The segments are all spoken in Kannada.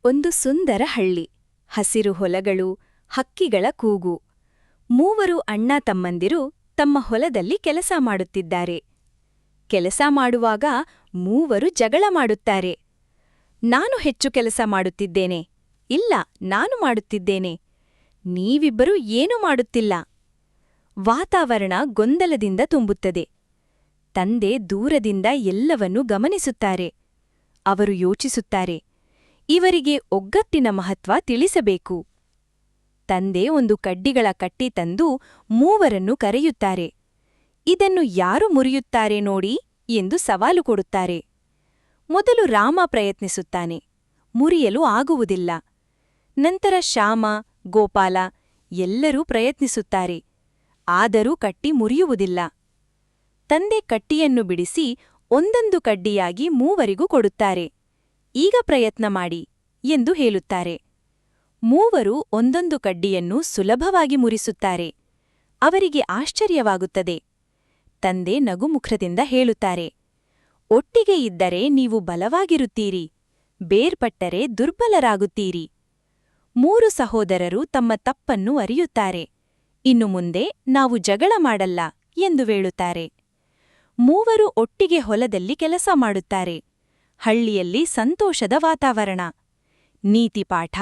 ಒಂದು ಸುಂದರ ಹಳ್ಳಿ, ಹಸಿರು ಹೊಲಗಳು, ಹಕ್ಕಿಗಳ ಕೂಗು. ಮೂವರು ಅಣ್ಣ ತಮ್ಮಂದಿರು ತಮ್ಮ ಹೊಲದಲ್ಲಿ ಕೆಲಸ ಮಾಡುತ್ತಿದ್ದಾರೆ. ಕೆಲಸ ಮಾಡುವಾಗ ಮೂವರು ಜಗಳ ಮಾಡುತ್ತಾರೆ. ನಾನು ಹೆಚ್ಚು ಕೆಲಸ ಮಾಡುತ್ತಿದ್ದೇನೆ. ಇಲ್ಲ, ನಾನು ಮಾಡುತ್ತಿದ್ದೇನೆ. ನೀವಿಬ್ಬರೂ ಏನೂ ಮಾಡುತ್ತಿಲ್ಲ. ವಾತಾವರಣ ಗೊಂದಲದಿಂದ ತುಂಬುತ್ತದೆ. ತಂದೆ ದೂರದಿಂದ ಎಲ್ಲವನ್ನೂ ಗಮನಿಸುತ್ತಾರೆ. ಅವರು ಯೋಚಿಸುತ್ತಾರೆ, ಇವರಿಗೆ ಒಗ್ಗಟ್ಟಿನ ಮಹತ್ವ ತಿಳಿಸಬೇಕು. ತಂದೆ ಒಂದು ಕಡ್ಡಿಗಳ ಕಟ್ಟಿ ತಂದು ಮೂವರನ್ನು ಕರೆಯುತ್ತಾರೆ. ಇದನ್ನು ಯಾರು ಮುರಿಯುತ್ತಾರೆ ನೋಡಿ ಎಂದು ಸವಾಲು ಕೊಡುತ್ತಾರೆ. ಮೊದಲು ರಾಮ ಪ್ರಯತ್ನಿಸುತ್ತಾನೆ. ಮುರಿಯಲು ಆಗುವುದಿಲ್ಲ. ನಂತರ ಶ್ಯಾಮ, ಗೋಪಾಲ ಎಲ್ಲರೂ ಪ್ರಯತ್ನಿಸುತ್ತಾರೆ. ಆದರೂ ಕಟ್ಟಿ ಮುರಿಯುವುದಿಲ್ಲ. ತಂದೆ ಕಟ್ಟಿಯನ್ನು ಬಿಡಿಸಿ ಒಂದೊಂದು ಕಡ್ಡಿಯಾಗಿ ಮೂವರಿಗೂ ಕೊಡುತ್ತಾರೆ. ಈಗ ಪ್ರಯತ್ನ ಮಾಡಿ ಎಂದು ಹೇಳುತ್ತಾರೆ. ಮೂವರು ಒಂದೊಂದು ಕಡ್ಡಿಯನ್ನು ಸುಲಭವಾಗಿ ಮುರಿಸುತ್ತಾರೆ. ಅವರಿಗೆ ಆಶ್ಚರ್ಯವಾಗುತ್ತದೆ. ತಂದೆ ನಗುಮುಖದಿಂದ ಹೇಳುತ್ತಾರೆ, ಒಟ್ಟಿಗೆ ಇದ್ದರೆ ನೀವು ಬಲವಾಗಿರುತ್ತೀರಿ, ಬೇರ್ಪಟ್ಟರೆ ದುರ್ಬಲರಾಗುತ್ತೀರಿ. ಮೂರು ಸಹೋದರರು ತಮ್ಮ ತಪ್ಪನ್ನು ಅರಿಯುತ್ತಾರೆ. ಇನ್ನು ಮುಂದೆ ನಾವು ಜಗಳ ಮಾಡಲ್ಲ ಎಂದು ಹೇಳುತ್ತಾರೆ. ಮೂವರು ಒಟ್ಟಿಗೆ ಹೊಲದಲ್ಲಿ ಕೆಲಸ ಮಾಡುತ್ತಾರೆ. ಹಳ್ಳಿಯಲ್ಲಿ ಸಂತೋಷದ ವಾತಾವರಣ. ನೀತಿಪಾಠ: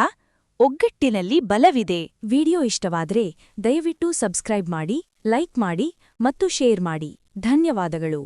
ಒಗ್ಗಟ್ಟಿನಲ್ಲಿ ಬಲವಿದೆ. ವಿಡಿಯೋ ಇಷ್ಟವಾದ್ರೆ ದಯವಿಟ್ಟು ಸಬ್ಸ್ಕ್ರೈಬ್ ಮಾಡಿ, ಲೈಕ್ ಮಾಡಿ ಮತ್ತು ಶೇರ್ ಮಾಡಿ. ಧನ್ಯವಾದಗಳು.